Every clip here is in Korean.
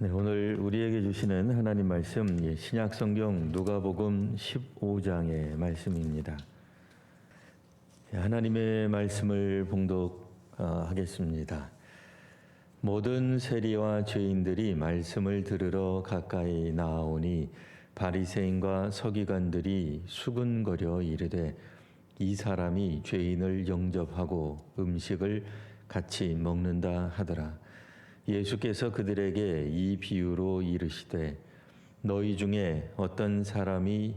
네, 오늘 우리에게 주시는 하나님 말씀 신약 성경 누가복음 15장의 말씀입니다. 하나님의 말씀을 봉독하겠습니다. 모든 세리와 죄인들이 말씀을 들으러 가까이 나아오니 바리새인과 서기관들이 수군거려 이르되 이 사람이 죄인을 영접하고 음식을 같이 먹는다 하더라. 예수께서 그들에게 이 비유로 이르시되 너희 중에 어떤 사람이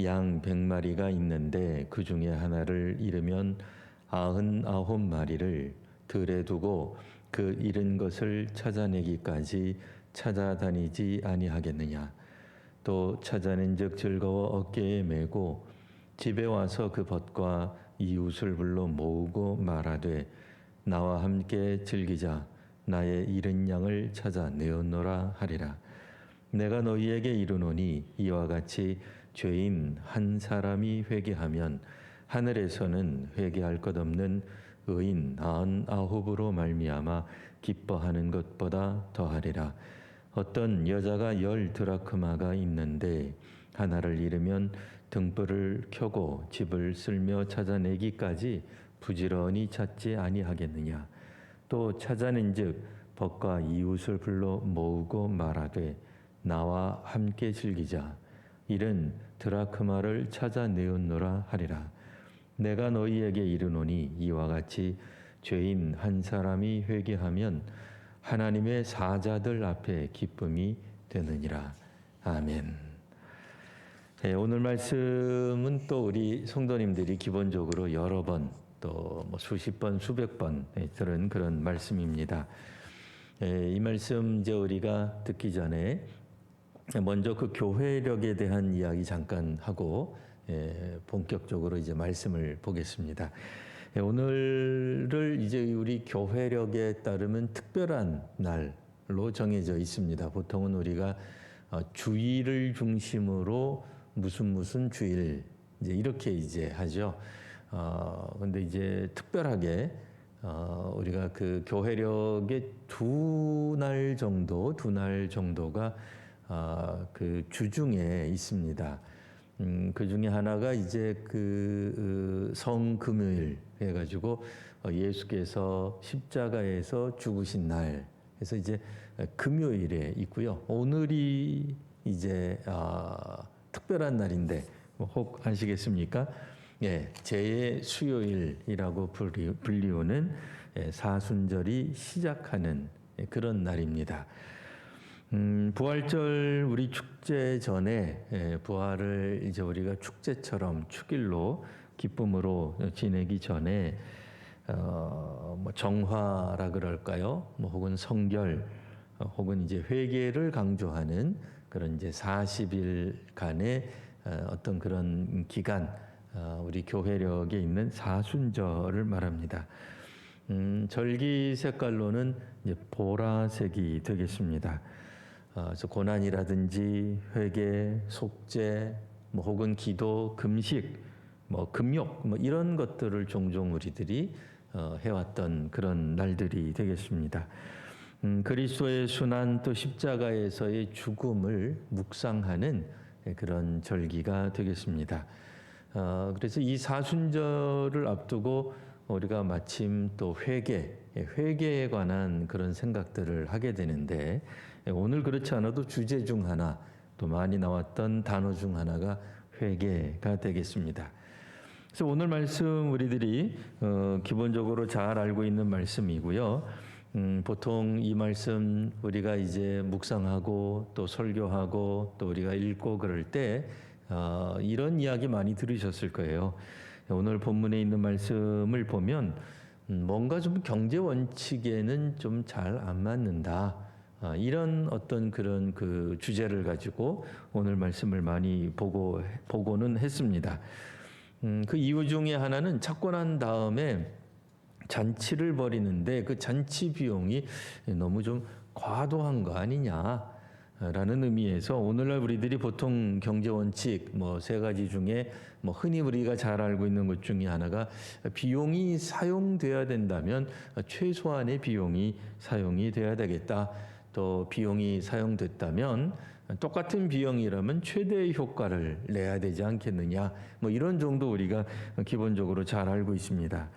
양 100마리가 있는데 그 중에 하나를 잃으면 99마리를 들에 두고 그 잃은 것을 찾아내기까지 찾아다니지 아니하겠느냐. 또 찾아낸즉 즐거워 어깨에 메고 집에 와서 그 벗과 이웃을 불러 모으고 말하되 나와 함께 즐기자. 나의 잃은 양을 찾아 내었노라 하리라. 내가 너희에게 이르노니 이와 같이 죄인 한 사람이 회개하면 하늘에서는 회개할 것 없는 의인 99으로 말미암아 기뻐하는 것보다 더하리라. 어떤 여자가 10 드라크마가 있는데 하나를 잃으면 등불을 켜고 집을 쓸며 찾아내기까지 부지런히 찾지 아니하겠느냐. 또 찾아낸즉 벗과 이웃을 불러 모으고 말하되 나와 함께 즐기자. 이는 드라크마를 찾아내었노라 하리라. 내가 너희에게 이르노니 이와 같이 죄인 한 사람이 회개하면 하나님의 사자들 앞에 기쁨이 되느니라. 아멘. 네, 오늘 말씀은 또 우리 성도님들이 기본적으로 여러 번 또 수십 번, 수백 번 들은 그런 말씀입니다. 이 말씀 이제 우리가 듣기 전에 먼저 그 교회력에 대한 이야기 잠깐 하고 본격적으로 이제 말씀을 보겠습니다. 오늘을 이제 우리 교회력에 따르면 특별한 날로 정해져 있습니다. 보통은 우리가 주일을 중심으로 무슨 주일 이제 이렇게 이제 하죠. 근데 이제 특별하게 우리가 그 교회력의 두 날 정도가 그 주중에 있습니다. 그 중에 하나가 이제 그 성금요일 해가지고 예수께서 십자가에서 죽으신 날, 그래서 이제 금요일에 있고요. 오늘이 이제 특별한 날인데 혹 아시겠습니까? 예, 제의 수요일이라고 불리우는 사순절이 시작하는 그런 날입니다. 부활절 우리 축제 전에 부활을 이제 우리가 축제처럼 축일로 기쁨으로 지내기 전에 정화라 그럴까요? 혹은 성결 혹은 이제 회개를 강조하는 그런 이제 40일간의 어떤 그런 기간, 우리 교회력에 있는 사순절을 말합니다. 절기 색깔로는 이제 보라색이 되겠습니다. 그래서 고난이라든지 회개, 속죄, 혹은 기도, 금식, 금욕, 이런 것들을 종종 우리들이 해왔던 그런 날들이 되겠습니다. 그리스도의 순환 또 십자가에서의 죽음을 묵상하는 그런 절기가 되겠습니다. 그래서 이 사순절을 앞두고 우리가 마침 또 회개에 관한 그런 생각들을 하게 되는데 오늘 그렇지 않아도 주제 중 하나 또 많이 나왔던 단어 중 하나가 회개가 되겠습니다. 그래서 오늘 말씀 우리들이 기본적으로 잘 알고 있는 말씀이고요. 보통 이 말씀 우리가 이제 묵상하고 또 설교하고 또 우리가 읽고 그럴 때 이런 이야기 많이 들으셨을 거예요. 오늘 본문에 있는 말씀을 보면 뭔가 좀 경제 원칙에는 좀 잘 안 맞는다. 이런 어떤 그런 그 주제를 가지고 오늘 말씀을 많이 보고는 했습니다. 그 이유 중에 하나는 찾고 난 다음에 잔치를 벌이는데 그 잔치 비용이 너무 좀 과도한 거 아니냐라는 의미에서 오늘날 우리들이 보통 경제 원칙 3가지 중에 흔히 우리가 잘 알고 있는 것 중에 하나가 비용이 사용돼야 된다면 최소한의 비용이 사용이 돼야 되겠다. 또 비용이 사용됐다면 똑같은 비용이라면 최대의 효과를 내야 되지 않겠느냐. 뭐 이런 정도 우리가 기본적으로 잘 알고 있습니다.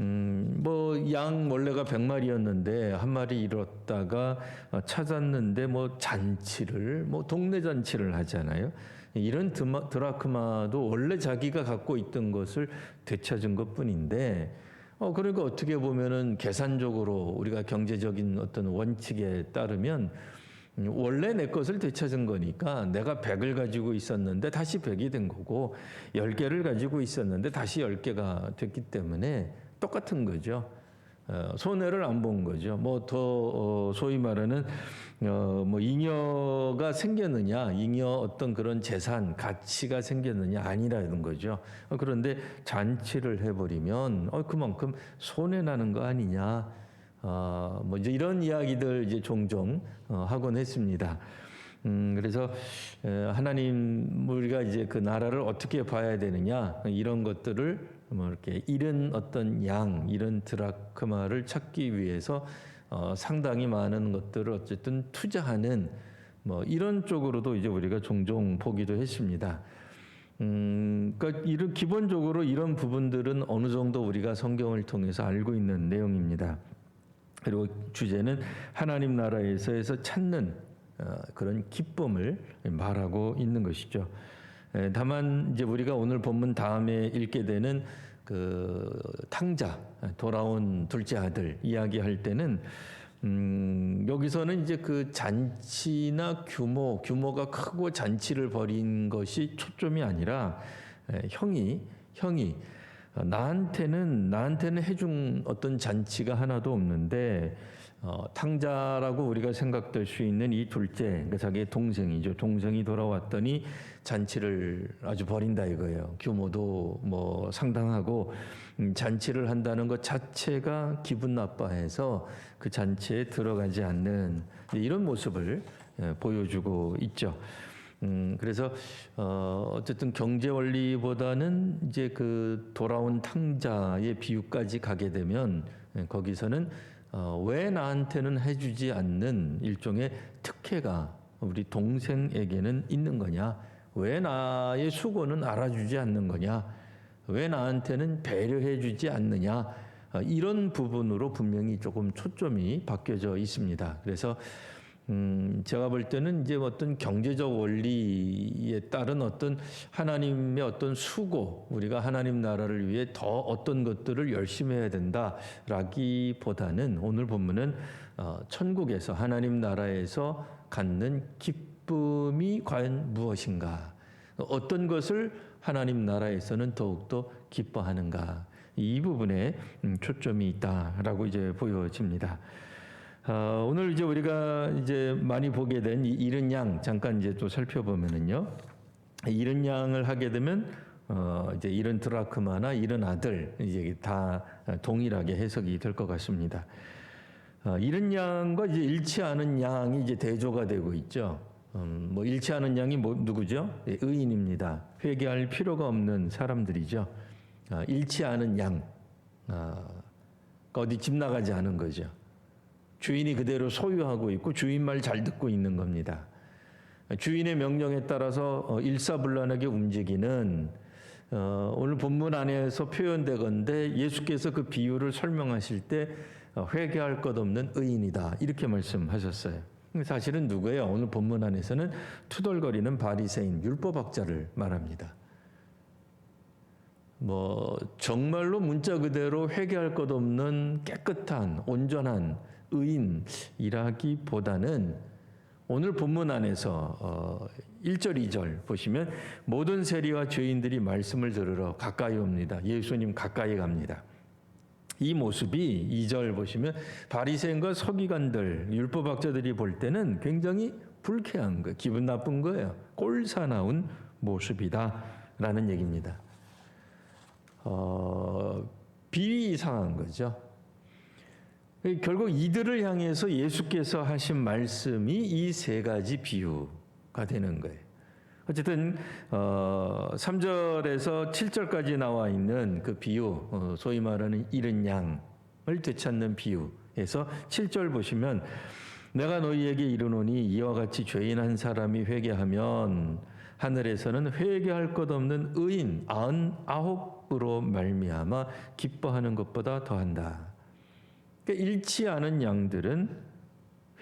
뭐 양 원래가 100마리였는데 한 마리 잃었다가 찾았는데 뭐 잔치를 뭐 동네 잔치를 하잖아요. 이런 드라크마도 원래 자기가 갖고 있던 것을 되찾은 것뿐인데 그러니까 어떻게 보면은 계산적으로 우리가 경제적인 어떤 원칙에 따르면 원래 내 것을 되찾은 거니까 내가 100을 가지고 있었는데 다시 100이 된 거고 10개를 가지고 있었는데 다시 10개가 됐기 때문에 똑같은 거죠. 손해를 안 본 거죠. 뭐 더 소위 말하는 뭐 잉여가 생겼느냐, 잉여 어떤 그런 재산 가치가 생겼느냐 아니라는 거죠. 그런데 잔치를 해버리면 그만큼 손해 나는 거 아니냐. 뭐 이제 이런 이야기들 이제 종종 하곤 했습니다. 그래서 하나님 우리가 이제 그 나라를 어떻게 봐야 되느냐 이런 것들을 뭐 이렇게 잃은 어떤 양, 잃은 드라크마를 찾기 위해서 상당히 많은 것들을 어쨌든 투자하는 뭐 이런 쪽으로도 이제 우리가 종종 보기도 했습니다. 그러니까 이런 기본적으로 이런 부분들은 어느 정도 우리가 성경을 통해서 알고 있는 내용입니다. 그리고 주제는 하나님 나라에서 찾는 그런 기쁨을 말하고 있는 것이죠. 다만 이제 우리가 오늘 본문 다음에 읽게 되는 그 탕자 돌아온 둘째 아들 이야기할 때는 여기서는 이제 그 잔치나 규모가 크고 잔치를 벌인 것이 초점이 아니라 형이 나한테는 해준 어떤 잔치가 하나도 없는데 탕자라고 우리가 생각될 수 있는 이 둘째, 그러니까 자기의 동생이죠. 동생이 돌아왔더니 잔치를 아주 벌인다 이거예요. 규모도 뭐 상당하고 잔치를 한다는 것 자체가 기분 나빠해서 그 잔치에 들어가지 않는 이런 모습을 보여주고 있죠. 그래서 어쨌든 경제 원리보다는 이제 그 돌아온 탕자의 비유까지 가게 되면 거기서는 왜 나한테는 해주지 않는 일종의 특혜가 우리 동생에게는 있는 거냐? 왜 나의 수고는 알아주지 않는 거냐? 왜 나한테는 배려해주지 않느냐? 이런 부분으로 분명히 조금 초점이 바뀌어져 있습니다. 그래서 제가 볼 때는 이제 어떤 경제적 원리에 따른 어떤 하나님의 어떤 수고, 우리가 하나님 나라를 위해 더 어떤 것들을 열심히 해야 된다라기보다는 오늘 본문은 천국에서 하나님 나라에서 갖는 기쁨이 과연 무엇인가, 어떤 것을 하나님 나라에서는 더욱더 기뻐하는가, 이 부분에 초점이 있다라고 이제 보여집니다. 오늘 이제 우리가 이제 많이 보게 된 이 잃은 양 잠깐 이제 또 살펴보면은요. 잃은 양을 하게 되면 이제 잃은 드라크마나 잃은 아들 이제 다 동일하게 해석이 될 것 같습니다. 잃은 양과 이제 잃지 않은 양이 이제 대조가 되고 있죠. 뭐 잃지 않은 양이 누구죠? 의인입니다. 회개할 필요가 없는 사람들이죠. 잃지 않은 양, 어디 집 나가지 않은 거죠. 주인이 그대로 소유하고 있고 주인 말 잘 듣고 있는 겁니다. 주인의 명령에 따라서 일사불란하게 움직이는 오늘 본문 안에서 표현되건대 예수께서 그 비유를 설명하실 때 회개할 것 없는 의인이다 이렇게 말씀하셨어요. 사실은 누구예요? 오늘 본문 안에서는 투덜거리는 바리새인 율법학자를 말합니다. 뭐 정말로 문자 그대로 회개할 것 없는 깨끗한 온전한 의인이라기보다는 오늘 본문 안에서 1절 2절 보시면 모든 세리와 죄인들이 말씀을 들으러 가까이 옵니다. 예수님 가까이 갑니다. 이 모습이 2절 보시면 바리새인과 서기관들 율법학자들이 볼 때는 굉장히 불쾌한 거예요. 기분 나쁜 거예요. 꼴사나운 모습이다라는 얘기입니다. 비위 이상한 거죠. 결국 이들을 향해서 예수께서 하신 말씀이 이 세 가지 비유가 되는 거예요. 어쨌든 3절에서 7절까지 나와 있는 그 비유, 소위 말하는 잃은 양을 되찾는 비유에서 7절 보시면 내가 너희에게 이르노니 이와 같이 죄인 한 사람이 회개하면 하늘에서는 회개할 것 없는 의인 99으로 말미암아 기뻐하는 것보다 더한다. 그러니까 잃지 않은 양들은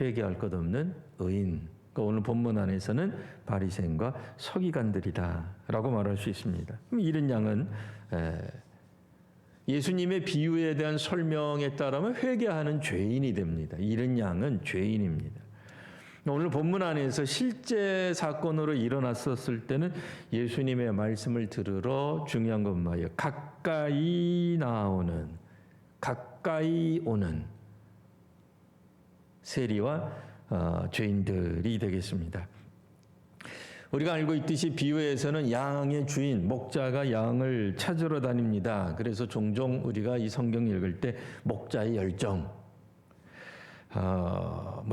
회개할 것 없는 의인. 그러니까 오늘 본문 안에서는 바리새인과 서기관들이다라고 말할 수 있습니다. 그럼 잃은 양은 예수님의 비유에 대한 설명에 따르면 회개하는 죄인이 됩니다. 잃은 양은 죄인입니다. 오늘 본문 안에서 실제 사건으로 일어났었을 때는 예수님의 말씀을 들으러 중요한 건 뭐예요? 가까이 오는 세리와 죄인들이 되겠습니다. 우리가 알고 있듯이 비유에서는 양의 주인, 목자가 양을 찾으러 다닙니다. 그래서 종종 우리가 이 성경 읽을 때 목자의 열정,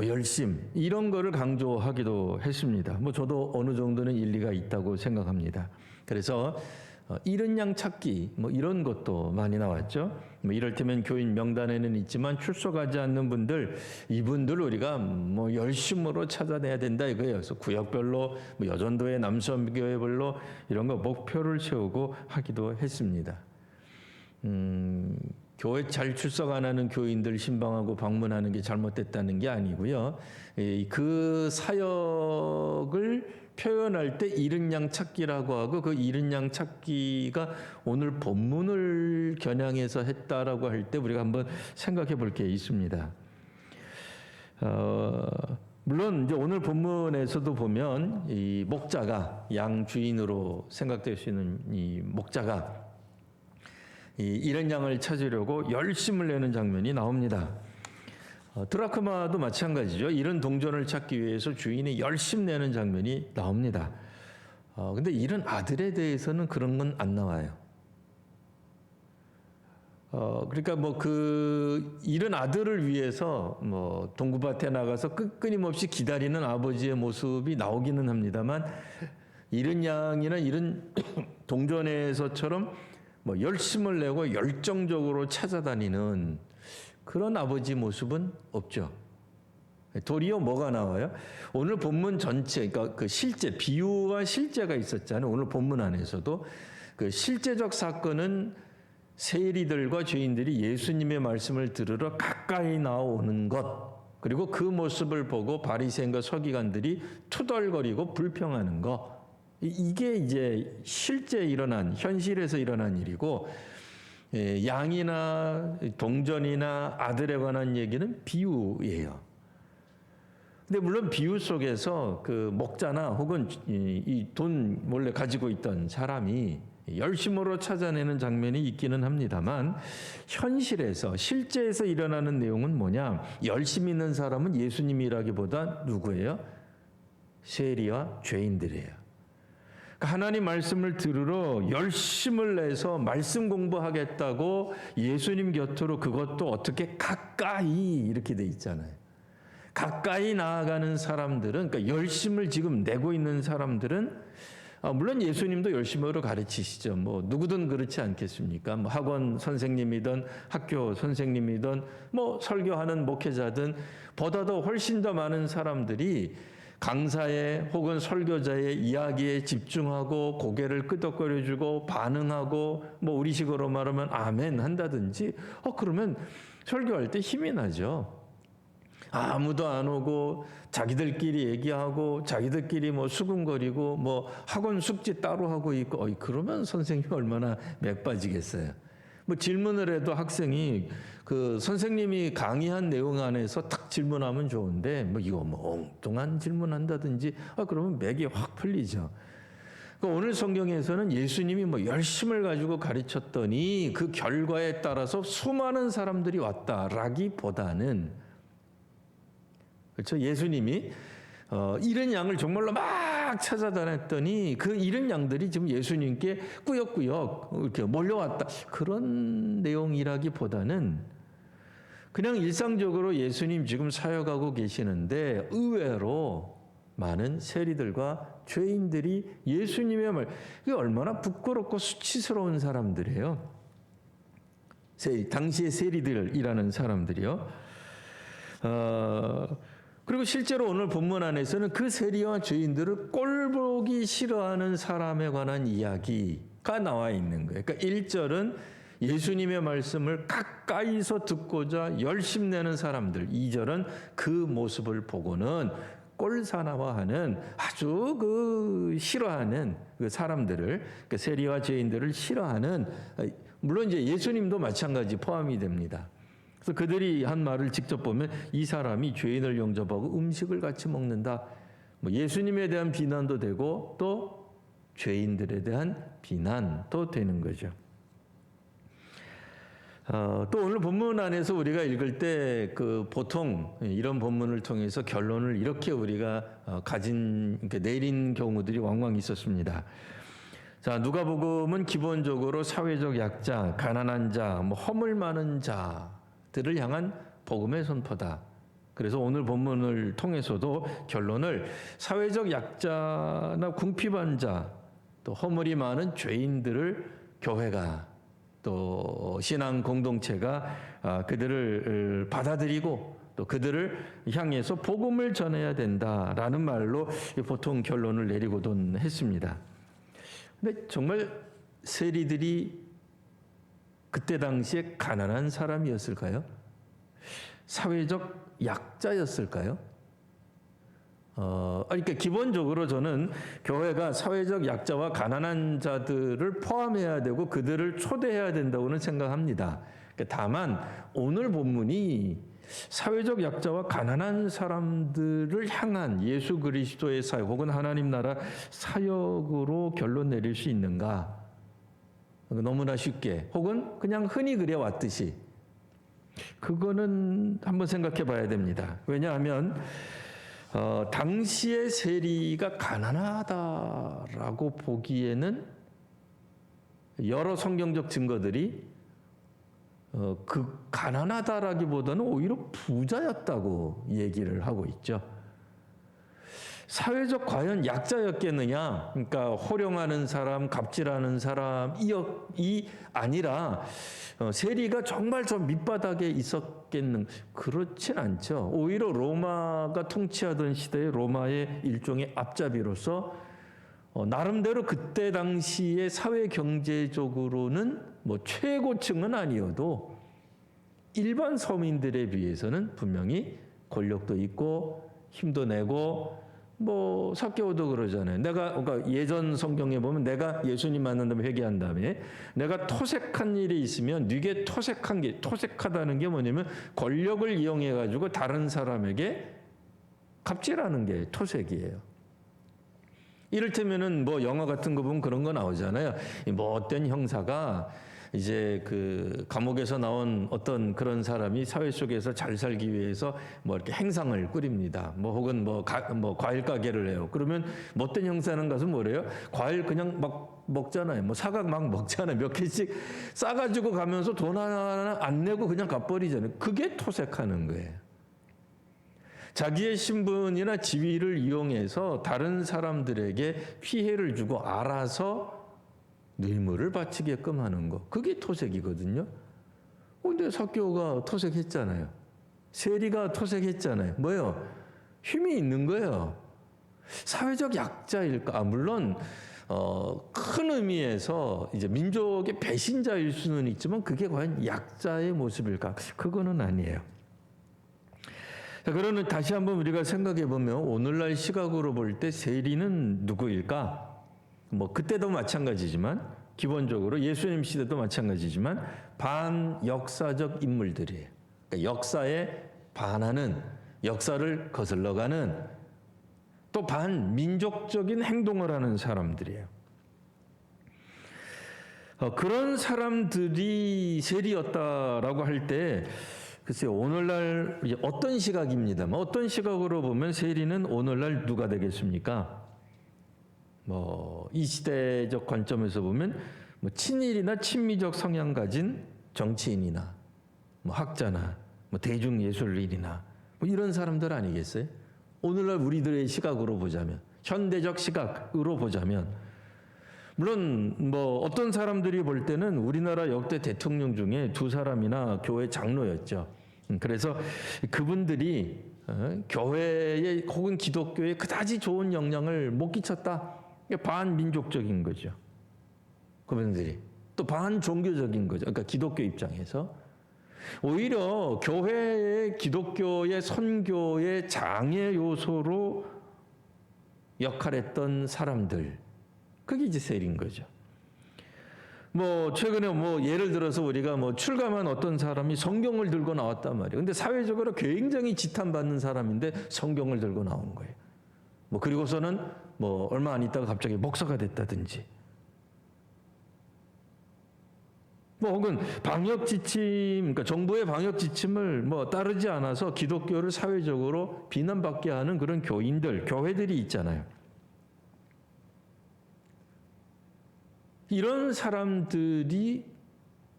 열심 이런 거를 강조하기도 했습니다. 저도 어느 정도는 일리가 있다고 생각합니다. 그래서 잃은 양 찾기 이런 것도 많이 나왔죠. 이를테면 교인 명단에는 있지만 출석하지 않는 분들, 이분들 우리가 열심으로 찾아내야 된다 이거예요. 그래서 구역별로 여전도의 남섬교회별로 이런 거 목표를 세우고 하기도 했습니다. 교회 잘 출석 안 하는 교인들 신방하고 방문하는 게 잘못됐다는 게 아니고요. 그 사역을 표현할 때 잃은 양 찾기라고 하고 그 잃은 양 찾기가 오늘 본문을 겨냥해서 했다라고 할 때 우리가 한번 생각해 볼 게 있습니다. 물론 이제 오늘 본문에서도 보면 이 목자가 양 주인으로 생각될 수 있는 이 목자가 이 잃은 양을 찾으려고 열심을 내는 장면이 나옵니다. 드라크마도 마찬가지죠. 잃은 동전을 찾기 위해서 주인이 열심 내는 장면이 나옵니다. 근데 잃은 아들에 대해서는 그런 건 안 나와요. 그러니까 그 잃은 아들을 위해서 동구밭에 나가서 끊임없이 기다리는 아버지의 모습이 나오기는 합니다만 잃은 양이나 잃은 동전에서처럼 열심을 내고 열정적으로 찾아다니는 그런 아버지 모습은 없죠. 도리어 뭐가 나와요? 오늘 본문 전체, 그러니까 그 실제, 비유와 실제가 있었잖아요. 오늘 본문 안에서도 그 실제적 사건은 세리들과 죄인들이 예수님의 말씀을 들으러 가까이 나오는 것, 그리고 그 모습을 보고 바리새인과 서기관들이 투덜거리고 불평하는 것, 이게 이제 실제 일어난, 현실에서 일어난 일이고, 양이나 동전이나 아들에 관한 얘기는 비유예요. 근데 물론 비유 속에서 그 목자나 혹은 이 돈 몰래 가지고 있던 사람이 열심으로 찾아내는 장면이 있기는 합니다만 현실에서 실제에서 일어나는 내용은 뭐냐? 열심 있는 사람은 예수님이라기보다 누구예요? 세리와 죄인들이에요. 하나님 말씀을 들으러 열심을 내서 말씀 공부하겠다고 예수님 곁으로 그것도 어떻게 가까이 이렇게 돼 있잖아요. 가까이 나아가는 사람들은 그러니까 열심을 지금 내고 있는 사람들은 물론 예수님도 열심으로 가르치시죠. 누구든 그렇지 않겠습니까? 학원 선생님이든 학교 선생님이든 설교하는 목회자든 보다도 훨씬 더 많은 사람들이 강사의 혹은 설교자의 이야기에 집중하고 고개를 끄덕거려주고 반응하고 우리식으로 말하면 아멘 한다든지 그러면 설교할 때 힘이 나죠. 아무도 안 오고 자기들끼리 얘기하고 자기들끼리 수근거리고 학원 숙제 따로 하고 있고 그러면 선생님이 얼마나 맥 빠지겠어요. 질문을 해도 학생이 그 선생님이 강의한 내용 안에서 탁 질문하면 좋은데 이거 엉뚱한 질문한다든지 그러면 맥이 확 풀리죠. 그러니까 오늘 성경에서는 예수님이 열심을 가지고 가르쳤더니 그 결과에 따라서 수많은 사람들이 왔다라기보다는 그렇죠. 예수님이 잃은 양을 정말로 막 찾아다녔더니 그 잃은 양들이 지금 예수님께 꾸역꾸역 이렇게 몰려왔다. 그런 내용이라기보다는 그냥 일상적으로 예수님 지금 사역하고 계시는데 의외로 많은 세리들과 죄인들이 예수님의 말, 이게 얼마나 부끄럽고 수치스러운 사람들이에요. 당시의 세리들이라는 사람들이요. 그리고 실제로 오늘 본문 안에서는 그 세리와 죄인들을 꼴보기 싫어하는 사람에 관한 이야기가 나와 있는 거예요. 그러니까 1절은 예수님의 말씀을 가까이서 듣고자 열심내는 사람들, 2절은 그 모습을 보고는 꼴사나워하는 아주 그 싫어하는 그 사람들을, 그 세리와 죄인들을 싫어하는, 물론 이제 예수님도 마찬가지 포함이 됩니다. 그래서 그들이 한 말을 직접 보면 이 사람이 죄인을 영접하고 음식을 같이 먹는다. 뭐 예수님에 대한 비난도 되고 또 죄인들에 대한 비난도 되는 거죠. 또 오늘 본문 안에서 우리가 읽을 때 그 보통 이런 본문을 통해서 결론을 이렇게 우리가 이렇게 내린 경우들이 왕왕 있었습니다. 자, 누가복음은 기본적으로 사회적 약자, 가난한 자, 뭐 허물 많은 자들을 향한 복음의 선포다. 그래서 오늘 본문을 통해서도 결론을 사회적 약자나 궁핍한 자, 또 허물이 많은 죄인들을 교회가 또 신앙 공동체가 그들을 받아들이고 또 그들을 향해서 복음을 전해야 된다라는 말로 보통 결론을 내리고도 했습니다. 근데 정말 세리들이 그때 당시에 가난한 사람이었을까요? 사회적 약자였을까요? 그러니까 기본적으로 저는 교회가 사회적 약자와 가난한 자들을 포함해야 되고 그들을 초대해야 된다고는 생각합니다. 다만 오늘 본문이 사회적 약자와 가난한 사람들을 향한 예수 그리스도의 사역 혹은 하나님 나라 사역으로 결론 내릴 수 있는가? 너무나 쉽게 혹은 그냥 흔히 그려왔듯이 그거는 한번 생각해 봐야 됩니다. 왜냐하면 당시의 세리가 가난하다라고 보기에는 여러 성경적 증거들이 그 가난하다라기보다는 오히려 부자였다고 얘기를 하고 있죠. 사회적 과연 약자였겠느냐? 그러니까 호령하는 사람, 갑질하는 사람이 아니라 세리가 정말 저 밑바닥에 있었겠는? 그렇진 않죠. 오히려 로마가 통치하던 시대에 로마의 일종의 앞잡이로서 나름대로 그때 당시의 사회 경제적으로는 뭐 최고층은 아니어도 일반 서민들에 비해서는 분명히 권력도 있고 힘도 내고 뭐 사개오도 그러잖아요. 그러니까 예전 성경에 보면 내가 예수님 만난 다음에 회개한 다음에 내가 토색한 일이 있으면 네게 토색하다는 게 뭐냐면 권력을 이용해 가지고 다른 사람에게 갑질하는 게 토색이에요. 이를테면은 뭐 영화 같은 거 보면 그런 거 나오잖아요. 뭐 어떤 형사가 이제 그 감옥에서 나온 어떤 그런 사람이 사회 속에서 잘 살기 위해서 뭐 이렇게 행상을 꾸립니다. 뭐 혹은 뭐 과일 가게를 해요. 그러면 못된 형사는 가서 뭐래요? 과일 그냥 막 먹잖아요. 뭐 사각 막 먹잖아요. 몇 개씩 싸가지고 가면서 돈 하나 안 내고 그냥 가버리잖아요. 그게 토색하는 거예요. 자기의 신분이나 지위를 이용해서 다른 사람들에게 피해를 주고 알아서 뇌물을 바치게끔 하는 거. 그게 토색이거든요. 근데 삭개오가 토색했잖아요. 세리가 토색했잖아요. 뭐예요? 힘이 있는 거예요. 사회적 약자일까? 물론 큰 의미에서 이제 민족의 배신자일 수는 있지만 그게 과연 약자의 모습일까? 그거는 아니에요. 자, 그러면 다시 한번 우리가 생각해 보면 오늘날 시각으로 볼 때 세리는 누구일까? 뭐 그때도 마찬가지지만 기본적으로 예수님 시대도 마찬가지지만 반역사적 인물들이에요. 그러니까 역사에 반하는, 역사를 거슬러가는 또 반민족적인 행동을 하는 사람들이에요. 그런 사람들이 세리였다라고 할 때 글쎄요, 오늘날 어떤 시각입니다만 어떤 시각으로 보면 세리는 오늘날 누가 되겠습니까? 뭐 이 시대적 관점에서 보면 뭐 친일이나 친미적 성향 가진 정치인이나 뭐 학자나 뭐 대중예술인이나 뭐 이런 사람들 아니겠어요? 오늘날 우리들의 시각으로 보자면, 현대적 시각으로 보자면, 물론 뭐 어떤 사람들이 볼 때는 우리나라 역대 대통령 중에 두 사람이나 교회 장로였죠. 그래서 그분들이 교회에 혹은 기독교에 그다지 좋은 영향을 못 끼쳤다. 반민족적인 거죠. 그분들이 또 반종교적인 거죠. 그러니까 기독교 입장에서 오히려 교회의 기독교의 선교의 장애 요소로 역할했던 사람들, 그게 이제 셀인 거죠. 뭐 최근에 뭐 예를 들어서 우리가 뭐 출감한 어떤 사람이 성경을 들고 나왔단 말이에요. 근데 사회적으로 굉장히 지탄받는 사람인데 성경을 들고 나온 거예요. 뭐 그리고서는 뭐 얼마 안 있다가 갑자기 목사가 됐다든지. 뭐 혹은 방역 지침, 그러니까 정부의 방역 지침을 뭐 따르지 않아서 기독교를 사회적으로 비난받게 하는 그런 교인들, 교회들이 있잖아요. 이런 사람들이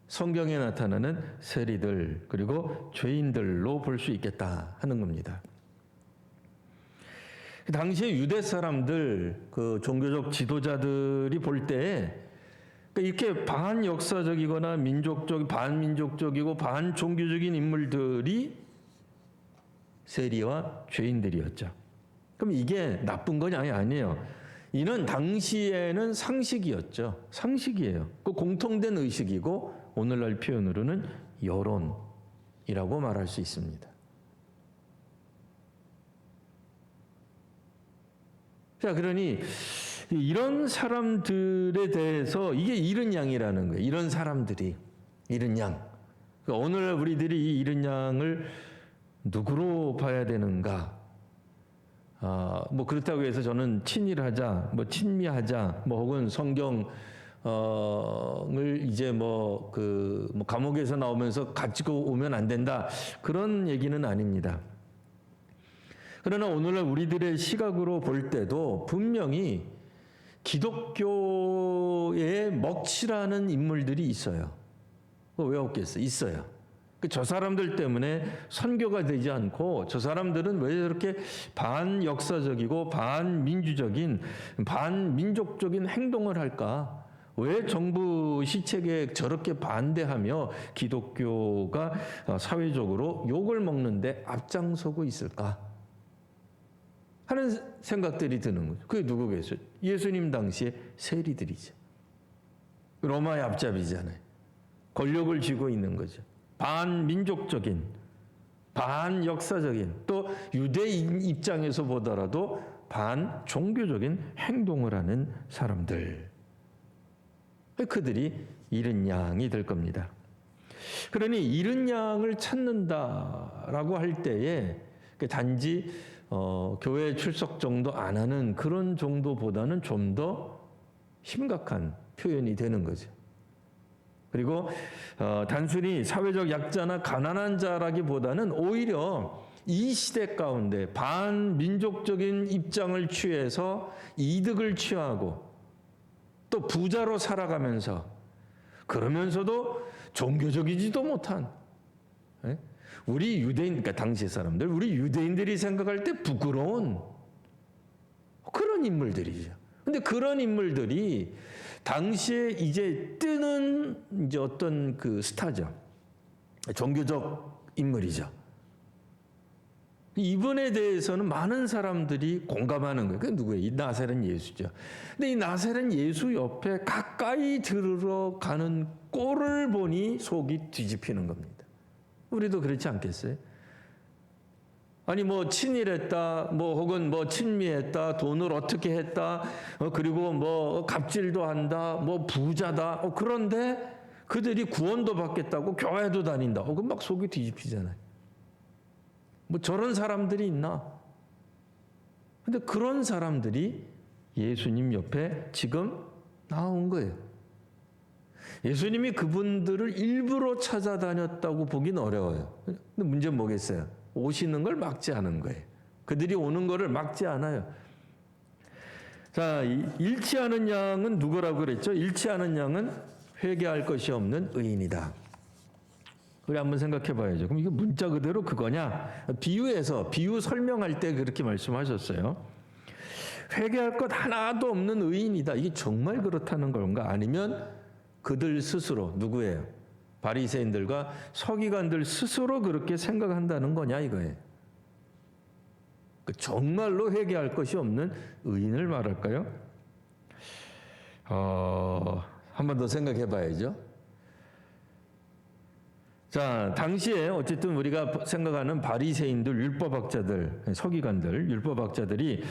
성경에 나타나는 세리들 그리고 죄인들로 볼 수 있겠다 하는 겁니다. 당시에 유대 사람들, 그 종교적 지도자들이 볼 때 이렇게 반역사적이거나 반민족적이고 반종교적인 인물들이 세리와 죄인들이었죠. 그럼 이게 나쁜 건 아니에요. 이는 당시에는 상식이었죠. 상식이에요. 그 공통된 의식이고 오늘날 표현으로는 여론이라고 말할 수 있습니다. 자, 그러니 이런 사람들에 대해서 이게 이른 양이라는 거예요. 이런 사람들이 이른 양. 그러니까 오늘 우리들이 이 이른 양을 누구로 봐야 되는가? 뭐 그렇다고 해서 저는 친일하자, 뭐 친미하자, 뭐 혹은 성경을 이제 뭐 감옥에서 나오면서 가지고 오면 안 된다. 그런 얘기는 아닙니다. 그러나 오늘날 우리들의 시각으로 볼 때도 분명히 기독교에 먹칠하는 인물들이 있어요. 왜 없겠어요? 있어요. 저 사람들 때문에 선교가 되지 않고 저 사람들은 왜 저렇게 반역사적이고 반민주적인 반민족적인 행동을 할까? 왜 정부 시책에 저렇게 반대하며 기독교가 사회적으로 욕을 먹는데 앞장서고 있을까? 하는 생각들이 드는 거죠. 그게 누구겠어요? 예수님 당시의 세리들이죠. 로마의 앞잡이잖아요. 권력을 쥐고 있는 거죠. 반민족적인, 반역사적인, 또 유대인 입장에서 보더라도 반종교적인 행동을 하는 사람들. 그들이 이른 양이 될 겁니다. 그러니 이른 양을 찾는다라고 할 때에 단지 교회 출석 정도 안 하는 그런 정도보다는 좀 더 심각한 표현이 되는 거죠. 그리고 단순히 사회적 약자나 가난한 자라기보다는 오히려 이 시대 가운데 반민족적인 입장을 취해서 이득을 취하고 또 부자로 살아가면서 그러면서도 종교적이지도 못한 우리 유대인, 그러니까 당시 사람들, 우리 유대인들이 생각할 때 부끄러운 그런 인물들이죠. 근데 그런 인물들이 당시에 이제 뜨는 이제 어떤 그 스타죠. 종교적 인물이죠. 이분에 대해서는 많은 사람들이 공감하는 거예요. 그게 누구예요? 이 나사렛 예수죠. 근데 이 나사렛 예수 옆에 가까이 들어가는 꼴을 보니 속이 뒤집히는 겁니다. 우리도 그렇지 않겠어요? 아니 뭐 친일했다, 뭐 혹은 뭐 친미했다, 돈을 어떻게 했다, 그리고 뭐 갑질도 한다, 뭐 부자다. 그런데 그들이 구원도 받겠다고 교회도 다닌다. 그럼 막 속이 뒤집히잖아요. 뭐 저런 사람들이 있나? 근데 그런 사람들이 예수님 옆에 지금 나온 거예요. 예수님이 그분들을 일부러 찾아다녔다고 보긴 어려워요. 근데 문제는 뭐겠어요? 오시는 걸 막지 않은 거예요. 그들이 오는 거를 막지 않아요. 자, 잃지 않은 양은 누구라고 그랬죠? 잃지 않은 양은 회개할 것이 없는 의인이다. 우리 한번 생각해 봐야죠. 그럼 이거 문자 그대로 그거냐? 비유 설명할 때 그렇게 말씀하셨어요. 회개할 것 하나도 없는 의인이다. 이게 정말 그렇다는 건가? 아니면 그들 스스로, 누구예요? 바리새인들과 서기관들 스스로 그렇게 생각한다는 거냐 이거예요. 정말로 회개할 것이 없는 의인을 말할까요? 한 번 더 생각해 봐야죠. 자, 당시에 어쨌든 우리가 생각하는 바리새인들, 율법학자들, 서기관들, 율법학자들이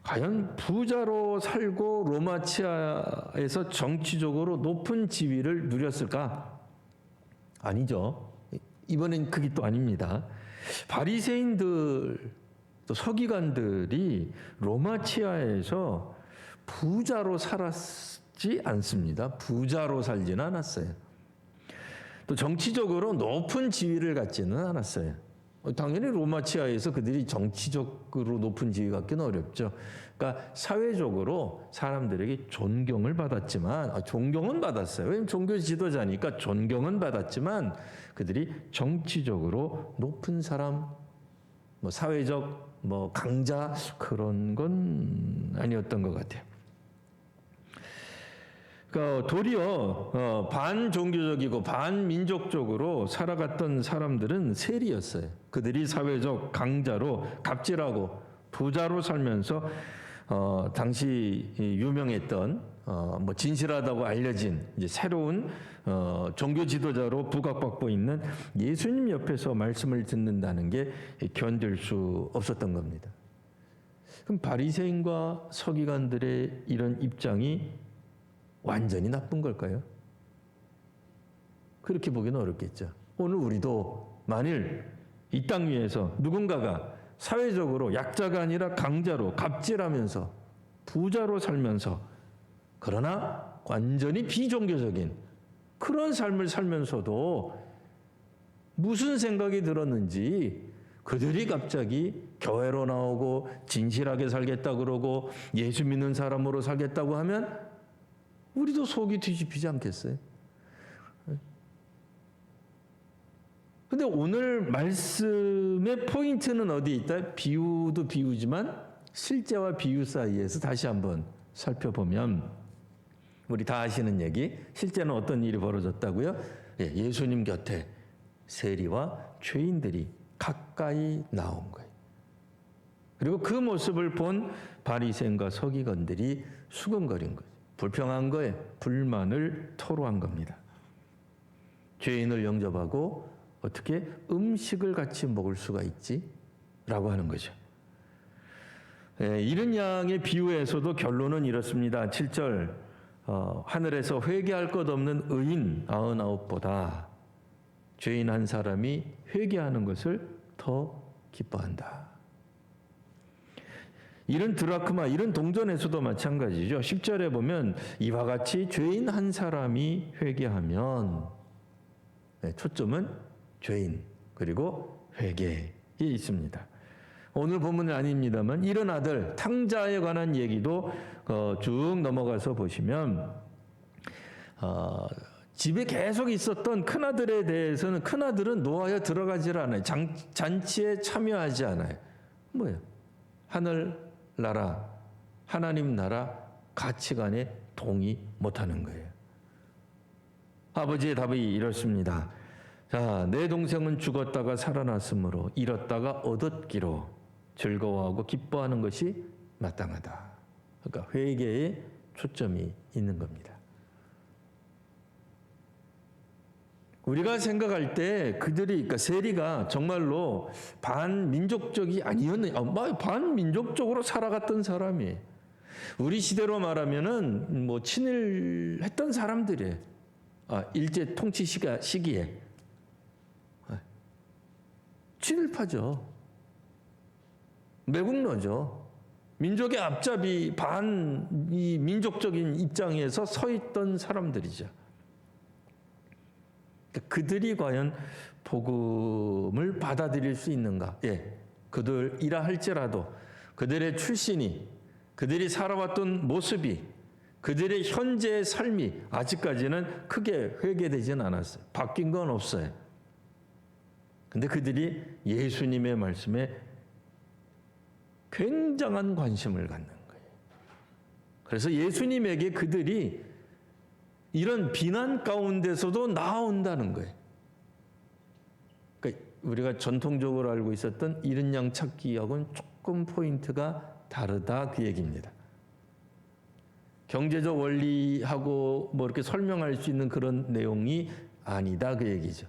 과연 부자로 살고 로마 치하에서 정치적으로 높은 지위를 누렸을까? 아니죠. 이번엔 그게 또 아닙니다. 바리새인들, 또 서기관들이 로마 치하에서 부자로 살았지 않습니다. 부자로 살지는 않았어요. 또 정치적으로 높은 지위를 갖지는 않았어요. 당연히 로마 치하에서 그들이 정치적으로 높은 지위 갖기는 어렵죠. 그러니까 사회적으로 사람들에게 존경을 받았지만, 존경은 받았어요. 왜냐하면 종교 지도자니까 존경은 받았지만 그들이 정치적으로 높은 사람, 사회적 강자 그런 건 아니었던 것 같아요. 그러니까 도리어 반종교적이고 반민족적으로 살아갔던 사람들은 세리였어요. 그들이 사회적 강자로 갑질하고 부자로 살면서 당시 유명했던 진실하다고 알려진 이제 새로운 종교 지도자로 부각받고 있는 예수님 옆에서 말씀을 듣는다는 게 견딜 수 없었던 겁니다. 그럼 바리새인과 서기관들의 이런 입장이 완전히 나쁜 걸까요? 그렇게 보기는 어렵겠죠. 오늘 우리도 만일 이 땅 위에서 누군가가 사회적으로 약자가 아니라 강자로 갑질하면서 부자로 살면서 그러나 완전히 비종교적인 그런 삶을 살면서도 무슨 생각이 들었는지 그들이 갑자기 교회로 나오고 진실하게 살겠다 그러고 예수 믿는 사람으로 살겠다고 하면 우리도 속이 뒤집히지 않겠어요? 근데 오늘 말씀의 포인트는 어디에 있다? 비유도 비유지만 실제와 비유 사이에서 다시 한번 살펴보면 우리 다 아시는 얘기, 실제는 어떤 일이 벌어졌다고요? 예수님 곁에 세리와 죄인들이 가까이 나온 거예요. 그리고 그 모습을 본 바리새인과 서기관들이 수근거린 거예요. 불평한 거에 불만을 토로한 겁니다. 죄인을 영접하고 어떻게 음식을 같이 먹을 수가 있지? 라고 하는 거죠. 이런 양의 비유에서도 결론은 이렇습니다. 7절 하늘에서 회개할 것 없는 의인 99보다 죄인 한 사람이 회개하는 것을 더 기뻐한다. 이런 드라크마, 이런 동전에서도 마찬가지죠. 10절에 보면 이와 같이 죄인 한 사람이 회개하면 초점은 죄인 그리고 회개에 있습니다. 오늘 본문은 아닙니다만 이런 아들 탕자에 관한 얘기도 쭉 넘어가서 보시면 집에 계속 있었던 큰아들에 대해서는 큰아들은 노하여 들어가질 않아요. 잔치에 참여하지 않아요. 뭐예요? 하늘나라, 하나님 나라 가치관에 동의 못하는 거예요. 아버지의 답이 이렇습니다. 자, 내 동생은 죽었다가 살아났으므로 잃었다가 얻었기로 즐거워하고 기뻐하는 것이 마땅하다. 그러니까 회개에 초점이 있는 겁니다. 우리가 생각할 때 그들이, 그러니까 세리가 정말로 반민족적이 아니었네. 반민족적으로 살아갔던 사람이에요. 우리 시대로 말하면은 친일했던 사람들이에요. 일제 통치 시기에 친일파죠. 매국노죠. 민족의 앞잡이 이 민족적인 입장에서 서 있던 사람들이죠. 그들이 과연 복음을 받아들일 수 있는가? 그들이라 할지라도 그들의 출신이, 그들이 살아왔던 모습이, 그들의 현재의 삶이 아직까지는 크게 회개되지는 않았어요. 바뀐 건 없어요. 근데 그들이 예수님의 말씀에 굉장한 관심을 갖는 거예요. 그래서 예수님에게 그들이 이런 비난 가운데서도 나온다는 거예요. 그러니까 우리가 전통적으로 알고 있었던 이른 양 찾기하고는 조금 포인트가 다르다 그 얘기입니다. 경제적 원리하고 뭐 이렇게 설명할 수 있는 그런 내용이 아니다 그 얘기죠.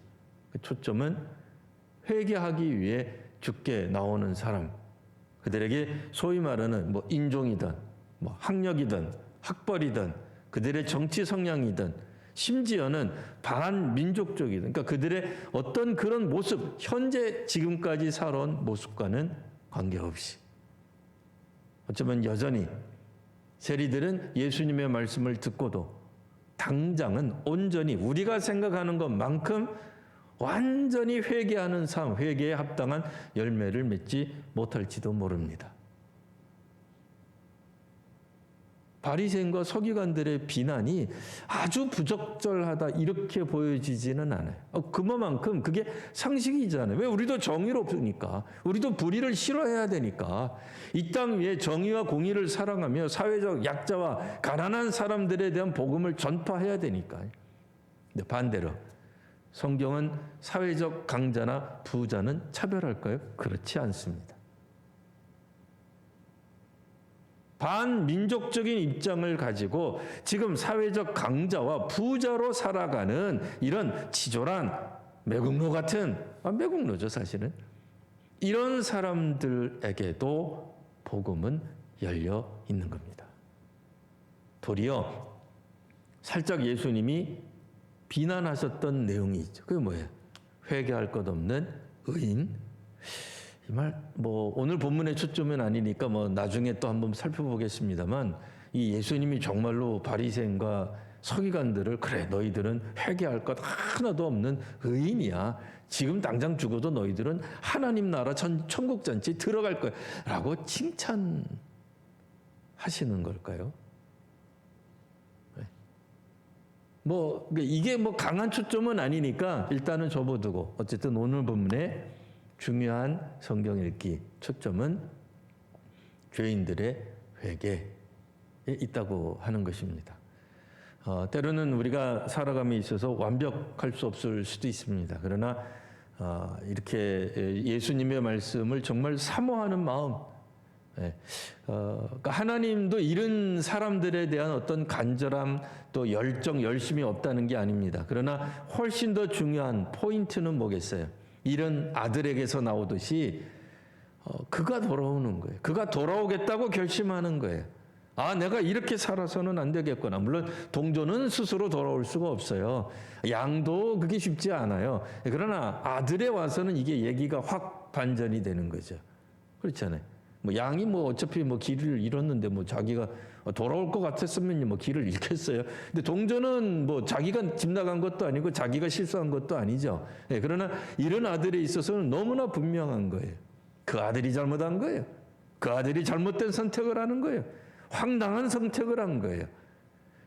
초점은 회개하기 위해 죽게 나오는 사람, 그들에게 소위 말하는 뭐 인종이든 뭐 학력이든 학벌이든 그들의 정치 성향이든 심지어는 반민족적이든 그러니까 그들의 어떤 그런 모습, 현재 지금까지 살아온 모습과는 관계없이 어쩌면 여전히 세리들은 예수님의 말씀을 듣고도 당장은 온전히 우리가 생각하는 것만큼 완전히 회개하는 삶, 회개에 합당한 열매를 맺지 못할지도 모릅니다. 바리새인과 서기관들의 비난이 아주 부적절하다 이렇게 보여지지는 않아요. 그만큼 그게 상식이잖아요. 왜 우리도 정의롭으니까, 우리도 불의를 싫어해야 되니까 이 땅 위에 정의와 공의를 사랑하며 사회적 약자와 가난한 사람들에 대한 복음을 전파해야 되니까요. 근데 반대로 성경은 사회적 강자나 부자는 차별할까요? 그렇지 않습니다. 반민족적인 입장을 가지고 지금 사회적 강자와 부자로 살아가는 이런 치졸한 매국노 같은, 매국노죠 사실은. 이런 사람들에게도 복음은 열려 있는 겁니다. 도리어 살짝 예수님이 비난하셨던 내용이 있죠. 그게 뭐예요? 회개할 것 없는 의인. 이 말 뭐 오늘 본문의 초점은 아니니까 뭐 나중에 또 한번 살펴보겠습니다만 이 예수님이 정말로 바리새인과 서기관들을 그래 너희들은 회개할 것 하나도 없는 의인이야. 지금 당장 죽어도 너희들은 하나님 나라 천국 잔치 들어갈 거야. 라고 칭찬하시는 걸까요? 뭐 이게 뭐 강한 초점은 아니니까 일단은 접어두고 어쨌든 오늘 본문에 중요한 성경 읽기 초점은 죄인들의 회개에 있다고 하는 것입니다. 때로는 우리가 살아감에 있어서 완벽할 수 없을 수도 있습니다. 그러나 이렇게 예수님의 말씀을 정말 사모하는 마음, 그러니까 하나님도 이런 사람들에 대한 어떤 간절함 또 열정, 열심이 없다는 게 아닙니다. 그러나 훨씬 더 중요한 포인트는 뭐겠어요? 이런 아들에게서 나오듯이 그가 돌아오는 거예요. 그가 돌아오겠다고 결심하는 거예요. 내가 이렇게 살아서는 안 되겠구나. 물론 동조는 스스로 돌아올 수가 없어요. 양도 그게 쉽지 않아요. 그러나 아들에 와서는 이게 얘기가 확 반전이 되는 거죠. 그렇잖아요. 뭐 양이 뭐 어차피 뭐 길을 잃었는데 뭐 자기가 돌아올 것 같았으면 뭐 길을 잃겠어요. 근데 동조는 뭐 자기가 집 나간 것도 아니고 자기가 실수한 것도 아니죠. 그러나 이런 아들에 있어서는 너무나 분명한 거예요. 그 아들이 잘못한 거예요. 그 아들이 잘못된 선택을 하는 거예요. 황당한 선택을 한 거예요.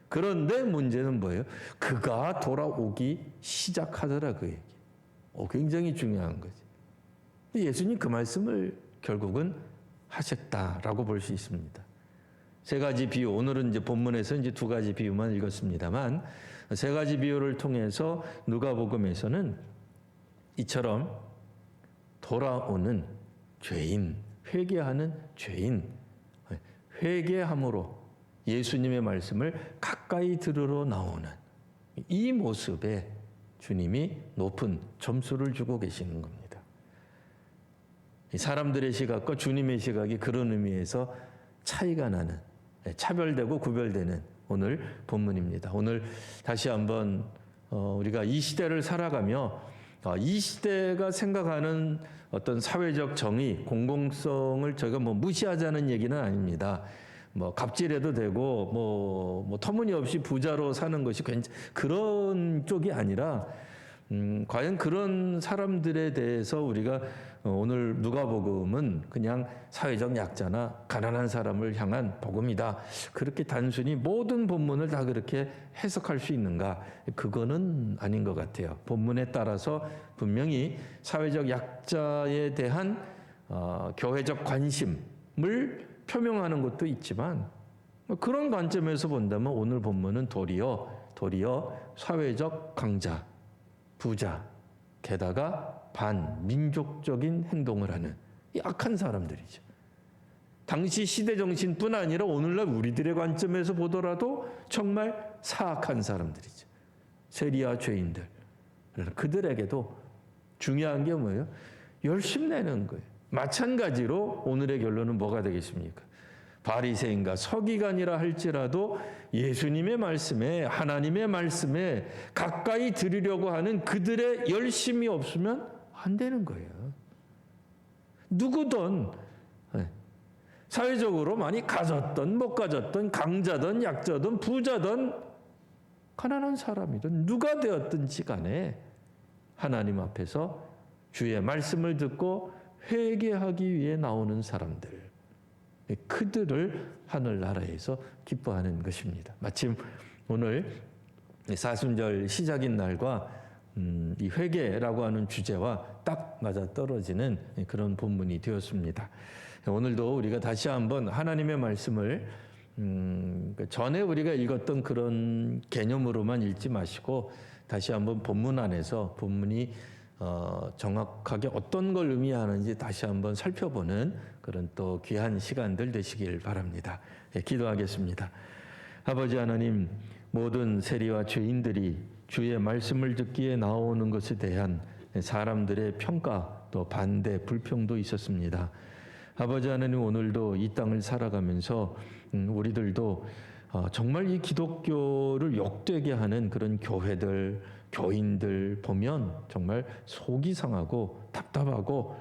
그런데 문제는 뭐예요? 그가 돌아오기 시작하더라 그 얘기. 굉장히 중요한 거지. 예수님 그 말씀을 결국은 하셨다라고 볼 수 있습니다. 세 가지 비유, 오늘은 이제 본문에서 이제 두 가지 비유만 읽었습니다만 세 가지 비유를 통해서 누가복음에서는 이처럼 돌아오는 죄인, 회개하는 죄인, 회개함으로 예수님의 말씀을 가까이 들으러 나오는 이 모습에 주님이 높은 점수를 주고 계시는 겁니다. 사람들의 시각과 주님의 시각이 그런 의미에서 차이가 나는, 차별되고 구별되는 오늘 본문입니다. 오늘 다시 한번 우리가 이 시대를 살아가며 이 시대가 생각하는 어떤 사회적 정의, 공공성을 저희가 뭐 무시하자는 얘기는 아닙니다. 뭐 갑질해도 되고 뭐 터무니없이 부자로 사는 것이 그런 쪽이 아니라 과연 그런 사람들에 대해서 우리가 오늘 누가복음은 그냥 사회적 약자나 가난한 사람을 향한 복음이다. 그렇게 단순히 모든 본문을 다 그렇게 해석할 수 있는가? 그거는 아닌 것 같아요. 본문에 따라서 분명히 사회적 약자에 대한 교회적 관심을 표명하는 것도 있지만 그런 관점에서 본다면 오늘 본문은 도리어 사회적 강자, 부자, 게다가 반민족적인 행동을 하는 이 악한 사람들이죠. 당시 시대 정신뿐 아니라 오늘날 우리들의 관점에서 보더라도 정말 사악한 사람들이죠. 세리와 죄인들. 그들에게도 중요한 게 뭐예요? 열심내는 거예요. 마찬가지로 오늘의 결론은 뭐가 되겠습니까? 바리새인과 서기관이라 할지라도 예수님의 말씀에, 하나님의 말씀에 가까이 들으려고 하는 그들의 열심이 없으면 안 되는 거예요. 누구든 사회적으로 많이 가졌던 못 가졌던 강자든 약자든 부자든 가난한 사람이든 누가 되었든지 간에 하나님 앞에서 주의 말씀을 듣고 회개하기 위해 나오는 사람들, 그들을 하늘나라에서 기뻐하는 것입니다. 마침 오늘 사순절 시작인 날과 이 회개라고 하는 주제와 딱 맞아떨어지는 그런 본문이 되었습니다. 오늘도 우리가 다시 한번 하나님의 말씀을 전에 우리가 읽었던 그런 개념으로만 읽지 마시고 다시 한번 본문 안에서 본문이 정확하게 어떤 걸 의미하는지 다시 한번 살펴보는 그런 또 귀한 시간들 되시길 바랍니다. 기도하겠습니다. 아버지 하나님, 모든 세리와 죄인들이 주의 말씀을 듣기에 나오는 것에 대한 사람들의 평가, 또 반대, 불평도 있었습니다. 아버지 하나님, 오늘도 이 땅을 살아가면서 우리들도 정말 이 기독교를 욕되게 하는 그런 교회들, 교인들 보면 정말 속이 상하고 답답하고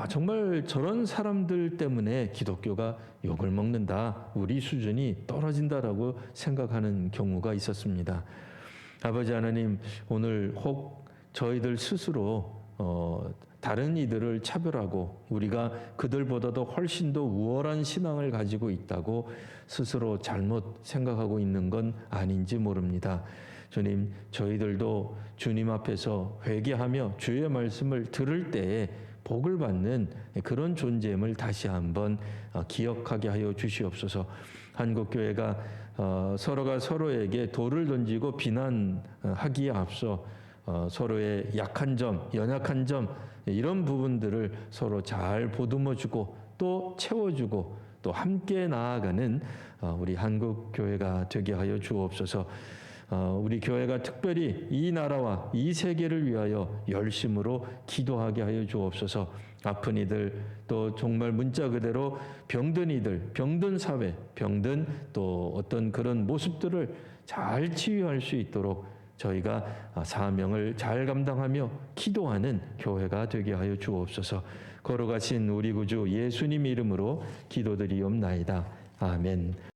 정말 저런 사람들 때문에 기독교가 욕을 먹는다, 우리 수준이 떨어진다라고 생각하는 경우가 있었습니다. 아버지 하나님, 오늘 혹 저희들 스스로 다른 이들을 차별하고 우리가 그들보다도 훨씬 더 우월한 신앙을 가지고 있다고 스스로 잘못 생각하고 있는 건 아닌지 모릅니다. 주님, 저희들도 주님 앞에서 회개하며 주의 말씀을 들을 때에 복을 받는 그런 존재임을 다시 한번 기억하게 하여 주시옵소서. 한국교회가 서로가 서로에게 돌을 던지고 비난하기에 앞서 서로의 약한 점, 연약한 점, 이런 부분들을 서로 잘 보듬어주고 또 채워주고 또 함께 나아가는 우리 한국교회가 되게 하여 주옵소서. 우리 교회가 특별히 이 나라와 이 세계를 위하여 열심으로 기도하게 하여 주옵소서. 아픈 이들, 또 정말 문자 그대로 병든 이들, 병든 사회, 병든 또 어떤 그런 모습들을 잘 치유할 수 있도록 저희가 사명을 잘 감당하며 기도하는 교회가 되게 하여 주옵소서. 걸어가신 우리 구주 예수님 이름으로 기도드리옵나이다. 아멘.